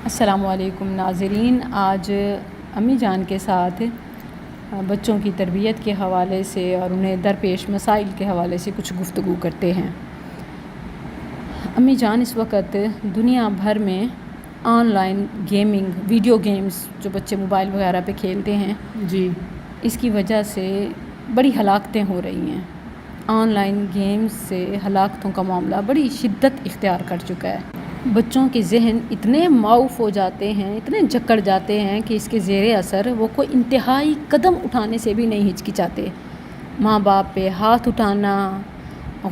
السلام علیکم ناظرین، آج امی جان کے ساتھ بچوں کی تربیت کے حوالے سے اور انہیں درپیش مسائل کے حوالے سے کچھ گفتگو کرتے ہیں۔ امی جان اس وقت دنیا بھر میں on line gaming, video games جو بچے موبائل وغیرہ پہ کھیلتے ہیں، اس کی وجہ سے بڑی ہلاکتیں ہو رہی ہیں۔ آن لائن گیمز سے ہلاکتوں کا معاملہ بڑی شدت اختیار کر چکا ہے۔ بچوں کے ذہن اتنے معاف ہو جاتے ہیں، اتنے جکڑ جاتے ہیں کہ اس کے زیر اثر وہ کوئی انتہائی قدم اٹھانے سے بھی نہیں ہچکچاتے۔ ماں باپ پہ ہاتھ اٹھانا،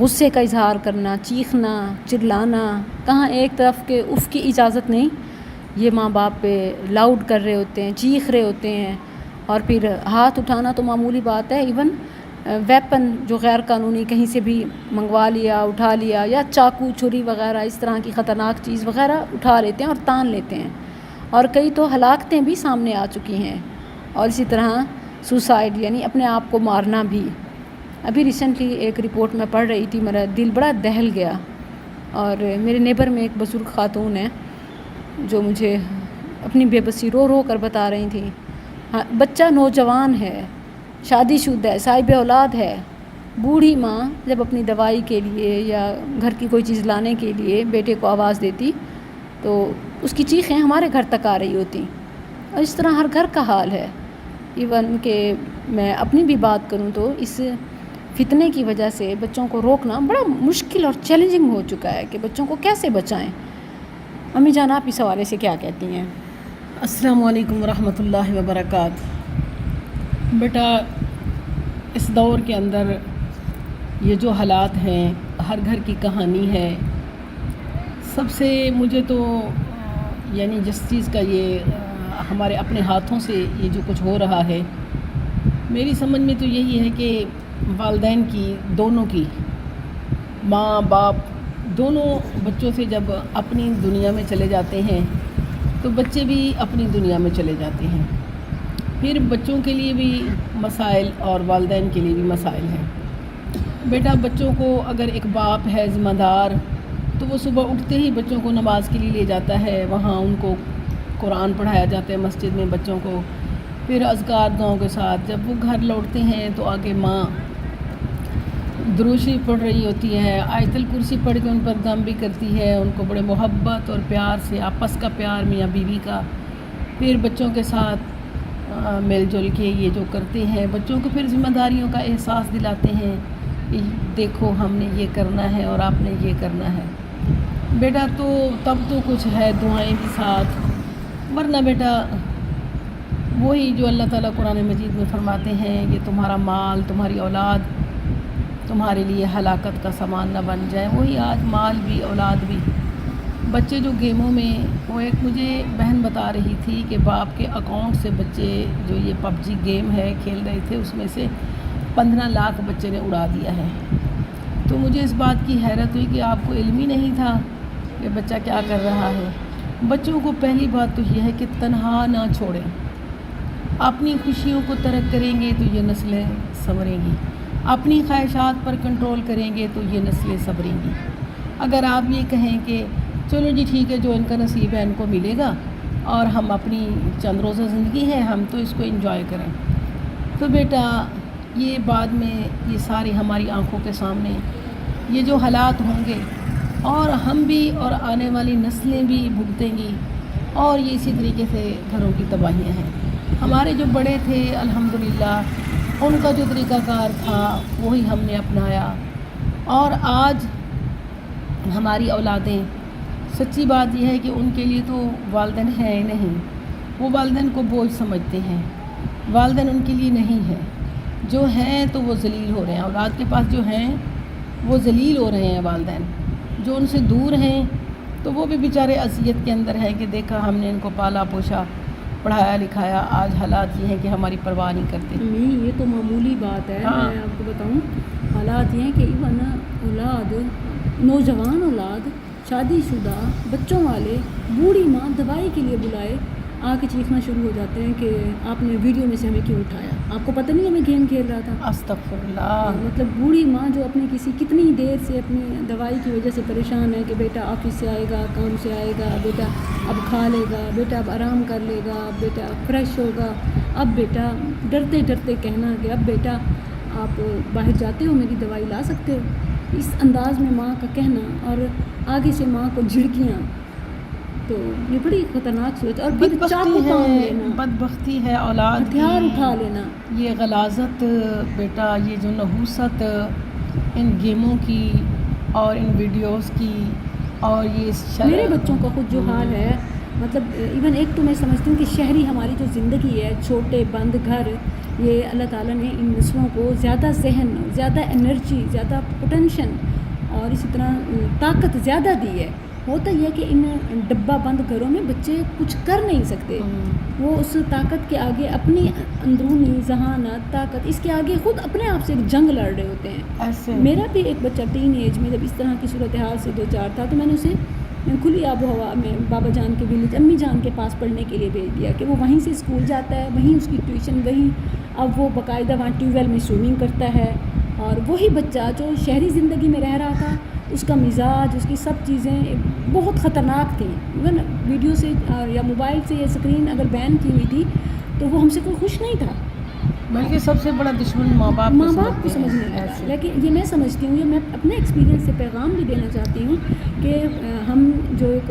غصے کا اظہار کرنا، چیخنا، چلانا، کہاں ایک طرف کے اف کی اجازت نہیں، یہ ماں باپ پہ لاؤڈ کر رہے ہوتے ہیں، چیخ رہے ہوتے ہیں، اور پھر ہاتھ اٹھانا تو معمولی بات ہے، ایون ویپن جو غیر قانونی کہیں سے بھی منگوا لیا، اٹھا لیا، یا چاقو، چھری وغیرہ اس طرح کی خطرناک چیز وغیرہ اٹھا لیتے ہیں اور تان لیتے ہیں، اور کئی تو ہلاکتیں بھی سامنے آ چکی ہیں۔ اور اسی طرح سوسائڈ یعنی اپنے آپ کو مارنا بھی۔ ابھی ریسنٹلی ایک رپورٹ میں پڑھ رہی تھی، میرا دل بڑا دہل گیا، اور میرے نیبر میں ایک بزرگ خاتون ہے جو مجھے اپنی بے بسی رو رو کر بتا رہی تھیں۔ بچہ نوجوان ہے، شادی شدہ ہے، صاحب اولاد ہے، بوڑھی ماں جب اپنی دوائی کے لیے یا گھر کی کوئی چیز لانے کے لیے بیٹے کو آواز دیتی تو اس کی چیخیں ہمارے گھر تک آ رہی ہوتی، اور اس طرح ہر گھر کا حال ہے۔ ایون کہ میں اپنی بھی بات کروں تو اس فتنے کی وجہ سے بچوں کو روکنا بڑا مشکل اور چیلنجنگ ہو چکا ہے کہ بچوں کو کیسے بچائیں۔ امی جان، آپ اس حوالے سے کیا کہتی ہیں؟ السلام علیکم ورحمۃ اللہ وبرکاتہ۔ بیٹا، اس دور کے اندر یہ جو حالات ہیں، ہر گھر کی کہانی ہے۔ سب سے مجھے تو یعنی جس چیز کا یہ ہمارے اپنے ہاتھوں سے یہ جو کچھ ہو رہا ہے، میری سمجھ میں تو یہی ہے کہ والدین کی، دونوں کی، ماں باپ دونوں بچوں سے جب اپنی دنیا میں چلے جاتے ہیں تو بچے بھی اپنی دنیا میں چلے جاتے ہیں۔ پھر بچوں کے لیے بھی مسائل اور والدین کے لیے بھی مسائل ہیں۔ بیٹا، بچوں کو اگر ایک باپ ہے ذمہ دار تو وہ صبح اٹھتے ہی بچوں کو نماز کے لیے لے جاتا ہے، وہاں ان کو قرآن پڑھایا جاتا ہے مسجد میں بچوں کو۔ پھر اذکار دعاؤں کے ساتھ جب وہ گھر لوٹتے ہیں تو آگے ماں درود شریف پڑھ رہی ہوتی ہے، آیت الکرسی پڑھ کے ان پر دم بھی کرتی ہے، ان کو بڑے محبت اور پیار سے، آپس کا پیار میاں بیوی کا، پھر بچوں کے ساتھ مل جل کے یہ جو کرتے ہیں، بچوں کو پھر ذمہ داریوں کا احساس دلاتے ہیں کہ دیکھو ہم نے یہ کرنا ہے اور آپ نے یہ کرنا ہے۔ بیٹا تو تب تو کچھ ہے، دعائیں بھی ساتھ، ورنہ بیٹا وہی جو اللہ تعالیٰ قرآن مجید میں فرماتے ہیں، یہ تمہارا مال، تمہاری اولاد تمہارے لیے ہلاکت کا سامان نہ بن جائے، وہی آج مال بھی اولاد بھی۔ بچے جو گیموں میں، وہ ایک مجھے بہن بتا رہی تھی کہ باپ کے اکاؤنٹ سے بچے جو یہ پب جی گیم ہے کھیل رہے تھے، اس میں سے 15 لاکھ بچے نے اڑا دیا ہے۔ تو مجھے اس بات کی حیرت ہوئی کہ آپ کو علم ہی نہیں تھا کہ بچہ کیا کر رہا ہے۔ بچوں کو پہلی بات تو یہ ہے کہ تنہا نہ چھوڑیں، اپنی خوشیوں کو ترک کریں گے تو یہ نسلیں سنوریں گی، اپنی خواہشات پر کنٹرول کریں گے تو یہ نسلیں سنوریں گی۔ اگر آپ یہ کہیں کہ چلو جی ٹھیک ہے، جو ان کا نصیب ہے ان کو ملے گا، اور ہم اپنی چند روزہ زندگی ہے ہم تو اس کو انجوائے کریں، تو بیٹا یہ بعد میں یہ ساری ہماری آنکھوں کے سامنے یہ جو حالات ہوں گے، اور ہم بھی اور آنے والی نسلیں بھی بھگتیں گی، اور یہ اسی طریقے سے گھروں کی تباہیاں ہیں۔ ہمارے جو بڑے تھے الحمدللہ، ان کا جو طریقہ کار تھا وہی ہم نے اپنایا، اور آج ہماری اولادیں، سچی بات یہ ہے کہ ان کے لیے تو والدین ہیں ہی نہیں، وہ والدین کو بوجھ سمجھتے ہیں، والدین ان کے لیے نہیں ہے، جو ہیں تو وہ ذلیل ہو رہے ہیں، اولاد کے پاس جو ہیں وہ ذلیل ہو رہے ہیں، والدین جو ان سے دور ہیں تو وہ بھی بیچارے اذیت کے اندر ہیں کہ دیکھا ہم نے ان کو پالا پوشا، پڑھایا لکھایا، آج حالات یہ ہیں کہ ہماری پرواہ نہیں کرتے۔ یہ تو معمولی بات ہے۔ ہاں، میں آپ کو بتاؤں، حالات یہ ہیں کہ ایون اولاد، نوجوان اولاد، شادی شدہ، بچوں والے، بوڑھی ماں دوائی کے لیے بلائے آ کے چیخنا شروع ہو جاتے ہیں کہ آپ نے ویڈیو میں سے ہمیں کیوں اٹھایا، آپ کو پتہ نہیں ہمیں گیم کھیل رہا تھا۔ استغفر اللہ۔ مطلب بوڑھی ماں جو اپنی کتنی دیر سے اپنی دوائی کی وجہ سے پریشان ہے کہ بیٹا آفس سے آئے گا، کام سے آئے گا، بیٹا اب کھا لے گا، بیٹا اب آرام کر لے گا، بیٹا فریش ہوگا، اب بیٹا ڈرتے ڈرتے کہنا کہ اب بیٹا آپ باہر جاتے ہو میری دوائی لا سکتے ہو، اس انداز میں ماں کا کہنا اور آگے سے ماں کو جھڑکیاں، تو یہ بڑی خطرناک صورت ہے۔ اور پھر چاقو تان لینا، بدبختی ہے اولاد کی، ہتھیار اٹھا لینا، یہ غلاظت بیٹا، یہ جو نحوست ان گیموں کی اور ان ویڈیوز کی، اور یہ میرے بچوں کا خود جو حال ہے، مطلب ایون ایک تو میں سمجھتی ہوں کہ شہری ہماری جو زندگی ہے، چھوٹے بند گھر، یہ اللہ تعالیٰ نے ان نسلوں کو زیادہ ذہن، زیادہ انرجی، زیادہ پوٹینشن اور اسی طرح طاقت زیادہ دی ہے۔ ہوتا یہ ہے کہ ان ڈبہ بند گھروں میں بچے کچھ کر نہیں سکتے، وہ اس طاقت کے آگے اپنی اندرونی ذہانت طاقت، اس کے آگے خود اپنے آپ سے ایک جنگ لڑ رہے ہوتے ہیں۔ ایسے میرا بھی ایک بچہ ٹین ایج میں جب اس طرح کی صورتحال سے دو چار تھا تو میں نے اسے کھلی آب و ہوا میں بابا جان کے ولیج امی جان کے پاس پڑھنے کے لیے بھیج دیا کہ وہ وہیں سے اسکول جاتا ہے، وہیں اس کی ٹیوشن، وہیں اب وہ باقاعدہ وہاں ٹیوب ویل میں سوئمنگ کرتا ہے، اور وہی بچہ جو شہری زندگی میں رہ رہا تھا، اس کا مزاج، اس کی سب چیزیں بہت خطرناک تھیں۔ ایون ویڈیو سے یا موبائل سے یا اسکرین اگر بین کی ہوئی تھی تو وہ ہم سے کوئی خوش نہیں تھا، بلکہ سب سے بڑا دشمن ماں باپ کو سمجھنے لگا۔ لیکن یہ میں سمجھتی ہوں، یہ میں اپنے ایکسپیرینس سے پیغام بھی دینا چاہتی ہوں کہ ہم جو ایک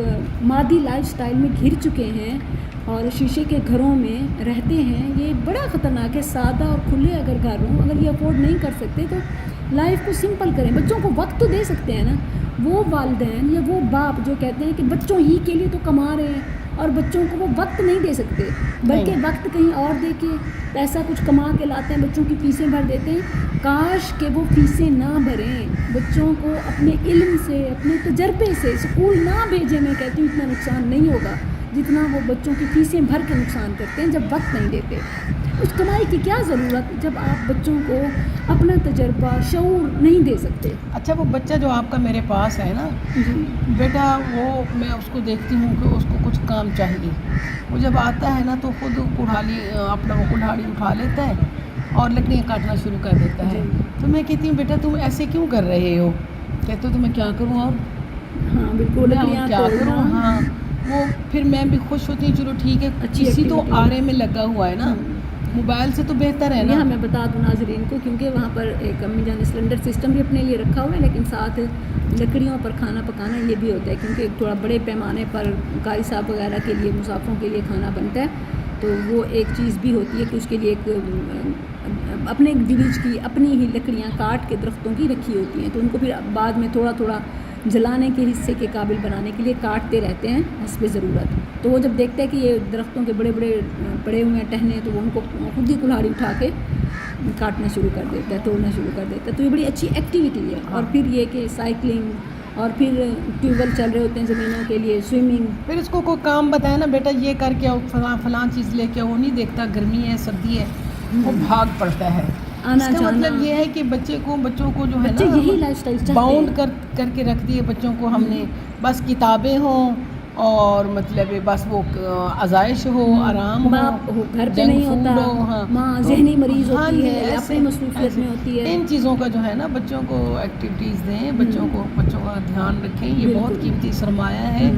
مادی لائف سٹائل میں گھر چکے ہیں اور شیشے کے گھروں میں رہتے ہیں، یہ بڑا خطرناک ہے۔ سادہ اور کھلے اگر گھر ہوں، اگر یہ افورڈ نہیں کر سکتے تو لائف کو سمپل کریں، بچوں کو وقت تو دے سکتے ہیں نا۔ وہ والدین یا وہ باپ جو کہتے ہیں کہ بچوں ہی کے لیے تو کما رہے ہیں اور بچوں کو وہ وقت نہیں دے سکتے، بلکہ وقت کہیں اور دے کے پیسہ کچھ کما کے لاتے ہیں، بچوں کی فیسیں بھر دیتے ہیں۔ کاش کہ وہ فیسیں نہ بھریں، بچوں کو اپنے علم سے، اپنے تجربے سے اسکول نہ بھیجیں۔ میں کہتی ہوں اتنا نقصان نہیں ہوگا جتنا وہ بچوں کی فیسیں بھر کے نقصان کرتے ہیں جب وقت نہیں دیتے۔ اس کمائی کی کیا ضرورت جب آپ بچوں کو اپنا تجربہ، شعور نہیں دے سکتے۔ اچھا، وہ بچہ جو آپ کا میرے پاس ہے نا بیٹا، وہ میں اس کو دیکھتی ہوں کہ اس کو کچھ کام چاہیے، وہ جب آتا ہے نا تو خود اپنا وہ کڑھاڑی اٹھا لیتا ہے اور لکڑیاں کاٹنا شروع کر دیتا ہے۔ تو میں کہتی ہوں بیٹا تم ایسے کیوں کر رہے ہو؟ کہتے تو میں کیا کروں، اور ہاں بالکل، کیا کروں۔ ہاں، وہ پھر میں بھی خوش ہوتی ہوں، چلو ٹھیک ہے، اسی تو آرے میں لگا ہوا ہے نا، موبائل سے تو بہتر ہے نا۔ یہاں میں بتا دوں ناظرین کو، کیونکہ وہاں پر ایک امی جان سلنڈر سسٹم بھی اپنے لیے رکھا ہوا ہے، لیکن ساتھ لکڑیوں پر کھانا پکانا یہ بھی ہوتا ہے، کیونکہ تھوڑا بڑے پیمانے پر قاری صاحب وغیرہ کے لیے، مسافروں کے لیے کھانا بنتا ہے، تو وہ ایک چیز بھی ہوتی ہے کہ اس کے لیے ایک اپنے ولیج کی اپنی ہی لکڑیاں کاٹ کے درختوں کی رکھی ہوتی ہیں، تو ان کو پھر بعد میں تھوڑا تھوڑا جلانے کے حصے کے قابل بنانے کے لیے کاٹتے رہتے ہیں حسب ضرورت۔ تو وہ جب دیکھتے ہیں کہ یہ درختوں کے بڑے بڑے پڑے ہوئے ہیں ٹہنے، تو وہ ان کو خود ہی کلہاڑی اٹھا کے کاٹنا شروع کر دیتا ہے، توڑنا شروع کر دیتا ہے۔ تو یہ بڑی اچھی ایکٹیویٹی ہے۔ اور پھر یہ کہ سائیکلنگ، اور پھر ٹیوب ویل چل رہے ہوتے ہیں زمینوں کے لیے، سوئمنگ۔ پھر اس کو کوئی کام بتایا نا، بیٹا یہ کر کے آؤ، فلاں چیز لے کے، وہ نہیں دیکھتا، گرمی ہے سردی ہے، وہ بھاگ پڑتا ہے۔ اس کا مطلب یہ ہے کہ بچوں کو جو ہے نا یہی لائف سٹائل چاہتے ہیں، باؤنڈ کر کے رکھ دیے بچوں کو ہم نے، بس کتابیں ہوں اور مطلب بس وہ آزائش ہو، آرام ہو، باپ گھر پہ نہیں ہوتا، ماں ذہنی مریض ہوتی ہے، اپنی مصروفیت میں ہوتی ہے۔ ان چیزوں کا جو ہے نا بچوں کو ایکٹیویٹیز دیں، بچوں کا دھیان رکھیں، یہ بہت قیمتی سرمایہ ہے۔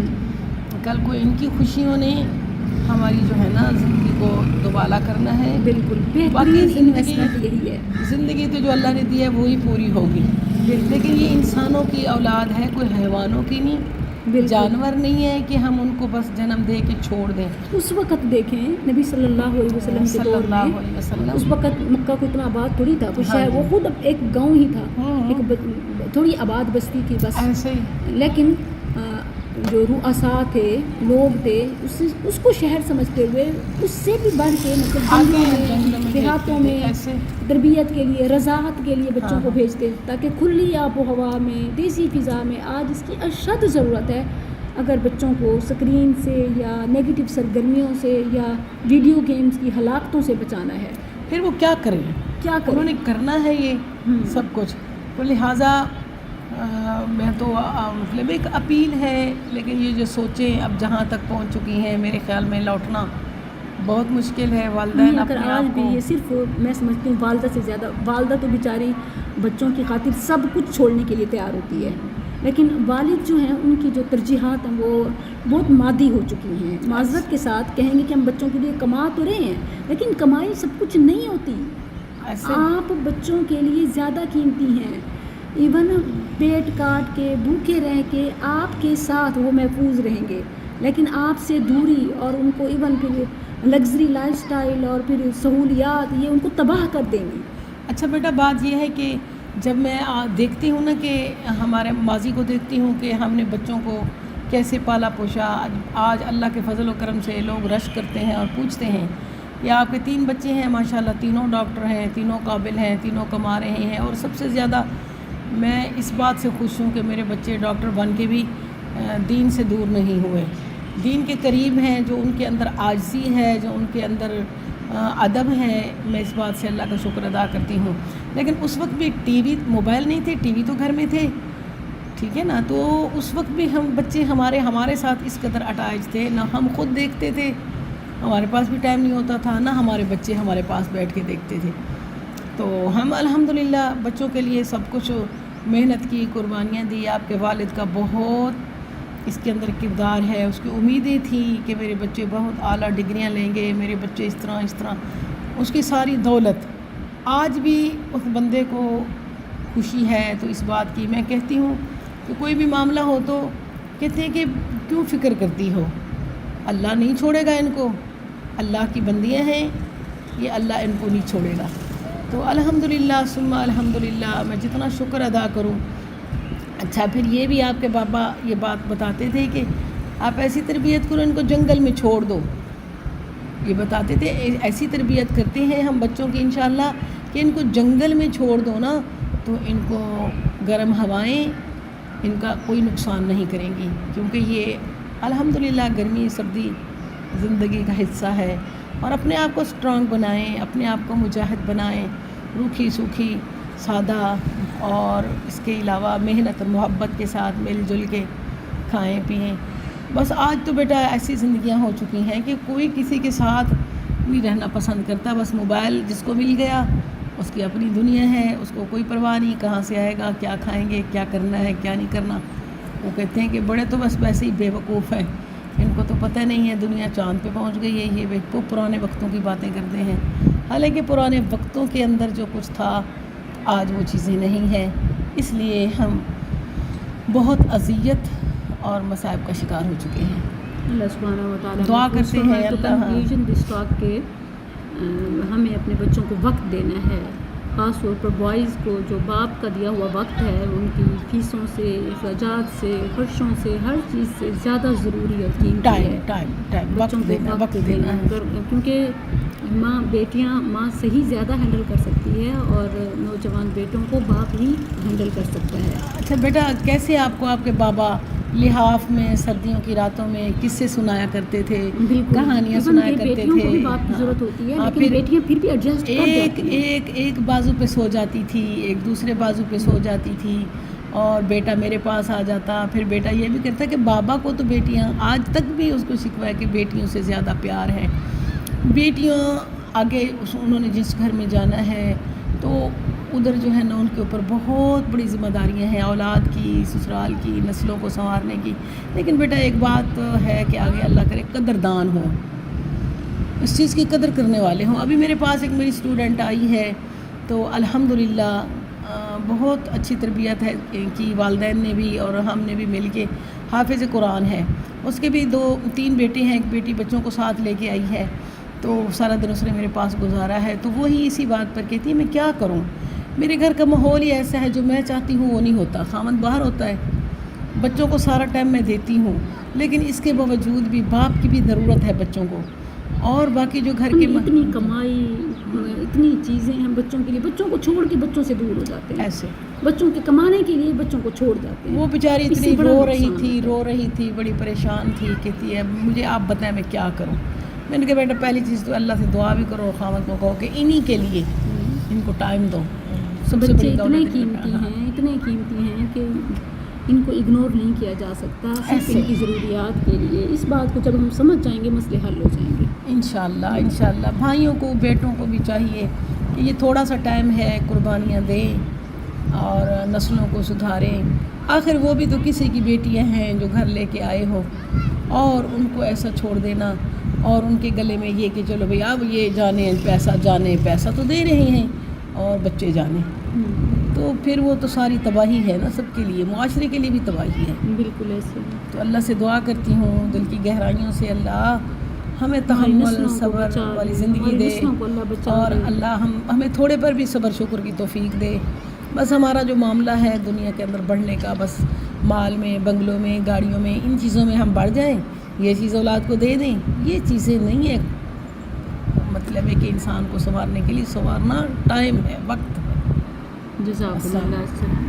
کل کو ان کی خوشیوں نے ہماری جو ہے نا زندگی کو دوبالا کرنا ہے۔ بالکل، باقی انویسٹمنٹ یہی ہے۔ زندگی تو جو اللہ نے دی ہے وہی پوری ہوگی، لیکن یہ انسانوں کی اولاد ہے، کوئی حیوانوں کی نہیں، جانور نہیں ہے کہ ہم ان کو بس جنم دے کے چھوڑ دیں۔ اس وقت دیکھیں نبی صلی اللہ علیہ وسلم کے دور میں، اس وقت مکہ کو اتنا آباد تھوڑی تھا، کوئی شہر، وہ خود ایک گاؤں ہی تھا، ایک تھوڑی آباد بستی تھی بس ایسے ہی۔ لیکن جو رؤساء تھے، لوگ تھے، اس کو شہر سمجھتے ہوئے اس سے بھی بڑھ کے مطلب جنگلوں میں، دیہاتوں میں تربیت کے لیے، رضاعت کے لیے بچوں کو بھیجتے، تاکہ کھلی آب و ہوا میں، دیسی فضا میں۔ آج اس کی اشد ضرورت ہے اگر بچوں کو سکرین سے یا نیگیٹو سرگرمیوں سے یا ویڈیو گیمز کی ہلاکتوں سے بچانا ہے۔ پھر وہ کیا کریں، انہوں نے کرنا ہے یہ سب کچھ، تو لہٰذا میں تو مطلب ایک اپیل ہے، لیکن یہ جو سوچیں اب جہاں تک پہنچ چکی ہیں، میرے خیال میں لوٹنا بہت مشکل ہے والدین نہیں، اگر اپنے آج آپ بھی کو. یہ صرف میں سمجھتی ہوں والدہ سے زیادہ، والدہ تو بیچاری بچوں کی خاطر سب کچھ چھوڑنے کے لیے تیار ہوتی ہے، لیکن والد جو ہیں ان کی جو ترجیحات ہیں وہ بہت مادی ہو چکی ہیں. معذرت کے ساتھ کہیں گے کہ ہم بچوں کے لیے کما تو رہے ہیں، لیکن کمائی سب کچھ نہیں ہوتی. ایسے آپ بچوں کے لیے زیادہ قیمتی ہیں. ایون پیٹ کاٹ کے بھوکے رہ کے آپ کے ساتھ وہ محفوظ رہیں گے، لیکن آپ سے دوری اور ان کو ایون پھر لگژری لائف سٹائل اور پھر سہولیات یہ ان کو تباہ کر دیں گی. اچھا بیٹا، بات یہ ہے کہ جب میں دیکھتی ہوں نا کہ ہمارے ماضی کو دیکھتی ہوں کہ ہم نے بچوں کو کیسے پالا پوشا، آج اللہ کے فضل و کرم سے لوگ رش کرتے ہیں اور پوچھتے ہیں یا آپ کے 3 بچے ہیں ماشاءاللہ، تینوں ڈاکٹر ہیں، تینوں قابل ہیں، تینوں کما رہے ہیں، اور سب سے زیادہ میں اس بات سے خوش ہوں کہ میرے بچے ڈاکٹر بن کے بھی دین سے دور نہیں ہوئے، دین کے قریب ہیں. جو ان کے اندر عاجزی ہے، جو ان کے اندر ادب ہے، میں اس بات سے اللہ کا شکر ادا کرتی ہوں. لیکن اس وقت بھی ٹی وی، موبائل نہیں تھے، ٹی وی تو گھر میں تھے، ٹھیک ہے نا. تو اس وقت بھی ہم بچے ہمارے ساتھ اس قدر اٹیچ تھے، نہ ہم خود دیکھتے تھے، ہمارے پاس بھی ٹائم نہیں ہوتا تھا، نہ ہمارے بچے ہمارے پاس بیٹھ کے دیکھتے تھے. تو ہم الحمدللہ بچوں کے لیے سب کچھ محنت کی، قربانیاں دی. آپ کے والد کا بہت اس کے اندر کردار ہے، اس کی امیدیں تھیں کہ میرے بچے بہت اعلیٰ ڈگریاں لیں گے، میرے بچے اس طرح. اس کی ساری دولت آج بھی اس بندے کو خوشی ہے. تو اس بات کی میں کہتی ہوں کہ کوئی بھی معاملہ ہو تو کہتے ہیں کہ کیوں فکر کرتی ہو، اللہ نہیں چھوڑے گا ان کو، اللہ کی بندیاں ہیں یہ، اللہ ان کو نہیں چھوڑے گا. تو الحمدللہ ثم الحمدللہ میں جتنا شکر ادا کروں. اچھا، پھر یہ بھی آپ کے بابا یہ بات بتاتے تھے کہ آپ ایسی تربیت کرو ان کو جنگل میں چھوڑ دو. یہ بتاتے تھے ایسی تربیت کرتے ہیں ہم بچوں کی انشاءاللہ کہ ان کو جنگل میں چھوڑ دو نا تو ان کو گرم ہوائیں ان کا کوئی نقصان نہیں کریں گی، کیونکہ یہ الحمدللہ گرمی سردی زندگی کا حصہ ہے. اور اپنے آپ کو اسٹرانگ بنائیں، اپنے آپ کو مجاہد بنائیں، روکھی سوکھی سادہ، اور اس کے علاوہ محنت اور محبت کے ساتھ مل جل کے کھائیں پئیں. بس آج تو بیٹا ایسی زندگیاں ہو چکی ہیں کہ کوئی کسی کے ساتھ نہیں رہنا پسند کرتا. بس موبائل جس کو مل گیا اس کی اپنی دنیا ہے، اس کو کوئی پرواہ نہیں کہاں سے آئے گا، کیا کھائیں گے، کیا کرنا ہے، کیا نہیں کرنا. وہ کہتے ہیں کہ بڑے تو بس ویسے ہی بے وقوف ہیں، ان کو تو پتہ نہیں ہے دنیا چاند پہ پہنچ گئی ہے. یہ وہ پرانے وقتوں کی باتیں کرتے ہیں، حالانکہ پرانے وقتوں کے اندر جو کچھ تھا آج وہ چیزیں نہیں ہیں. اس لیے ہم بہت اذیت اور مصائب کا شکار ہو چکے ہیں. اللہ سبحانہ و تعالیٰ دعا کرتے ہیں اللہ دس ٹاک کے ہمیں اپنے بچوں کو وقت دینا ہے، خاص طور پر بوائز کو جو باپ کا دیا ہوا وقت ہے ان کی فیسوں سے، اخراجات سے، خرچوں سے، ہر چیز سے زیادہ ضروری اور قیمتی ہے ٹائم بچوں کو وقت دینا. کیونکہ ماں سے ہی زیادہ ہینڈل کر سکتی ہے اور نوجوان بیٹوں کو باپ ہی ہینڈل کر سکتا ہے. اچھا بیٹا، کیسے آپ کو آپ کے بابا لحاف میں سردیوں کی راتوں میں قصے سنایا کرتے تھے، کہانیاں سنایا کرتے تھے؟ بیٹیوں کو بھی باپ کی ضرورت ہوتی ہے، لیکن بیٹیاں پھر بھی ایڈجسٹ کر جاتی ہیں. ایک بازو پہ سو جاتی تھی، ایک دوسرے بازو پہ سو جاتی تھی، اور بیٹا میرے پاس آ جاتا. پھر بیٹا یہ بھی کہتا کہ بابا کو تو بیٹیاں، آج تک بھی اس کو شکوہ ہے کہ بیٹیوں سے زیادہ پیار ہے. بیٹیاں آگے انہوں نے جس گھر میں جانا ہے تو ادھر جو ہے نا ان کے اوپر بہت بڑی ذمہ داریاں ہیں، اولاد کی، سسرال کی، نسلوں کو سنوارنے کی. لیکن بیٹا ایک بات ہے کہ آگے اللہ کرے قدردان ہو، اس چیز کی قدر کرنے والے ہوں. ابھی میرے پاس ایک میری اسٹوڈنٹ آئی ہے تو الحمدللہ بہت اچھی تربیت ہے کی والدین نے بھی اور ہم نے بھی مل کے. حافظ قرآن ہے، اس کے بھی 2-3 بیٹے ہیں، ایک بیٹی بچوں کو ساتھ لے کے آئی ہے. تو سارا دن اس نے میرے پاس گزارا ہے. تو وہی اسی بات پر کہتی ہے میں کیا کروں، میرے گھر کا ماحول ہی ایسا ہے، جو میں چاہتی ہوں وہ نہیں ہوتا. خامد باہر ہوتا ہے، بچوں کو سارا ٹائم میں دیتی ہوں، لیکن اس کے باوجود بھی باپ کی بھی ضرورت ہے بچوں کو. اور باقی جو گھر کے اتنی کمائی، اتنی چیزیں ہیں بچوں کے لیے، بچوں کو چھوڑ کے بچوں سے دور ہو جاتے ہیں. ایسے بچوں کے کمانے کے لیے بچوں کو چھوڑ جاتے ہیں. وہ بیچاری اتنی رو رہی تھی، بڑی پریشان تھی. کہتی ہے مجھے آپ بتائیں میں کیا کروں. میں نے کہا بیٹا پہلی چیز تو اللہ سے دعا بھی کرو، خامد کو کہو کہ انہی کے لیے ان کو ٹائم دو. بچے اتنے قیمتی ہیں کہ ان کو اگنور نہیں کیا جا سکتا، صرف ان کی ضروریات کے لیے. اس بات کو جب ہم سمجھ جائیں گے مسئلے حل ہو جائیں گے انشاءاللہ. بھائیوں کو بیٹوں کو بھی چاہیے کہ یہ تھوڑا سا ٹائم ہے، قربانیاں دیں اور نسلوں کو سدھاریں. آخر وہ بھی تو کسی کی بیٹیاں ہیں جو گھر لے کے آئے ہو، اور ان کو ایسا چھوڑ دینا اور ان کے گلے میں یہ کہ چلو بھئی اب یہ جانے پیسہ تو دے رہے ہیں اور بچے جانے، تو پھر وہ تو ساری تباہی ہے نا، سب کے لیے، معاشرے کے لیے بھی تباہی ہے. بالکل ایسے. تو اللہ سے دعا کرتی ہوں دل کی گہرائیوں سے، اللہ ہمیں تحمل صبر والی زندگی دے، اور اللہ ہمیں تھوڑے پر بھی صبر شکر کی توفیق دے. بس ہمارا جو معاملہ ہے دنیا کے اندر بڑھنے کا، بس مال میں، بنگلوں میں، گاڑیوں میں، ان چیزوں میں ہم بڑھ جائیں، یہ چیز اولاد کو دے دیں، یہ چیزیں نہیں ہے. مطلب ہے کہ انسان کو سنوارنے کے لیے سنوارنا ٹائم ہے، وقت ہے. جزاک اللہ.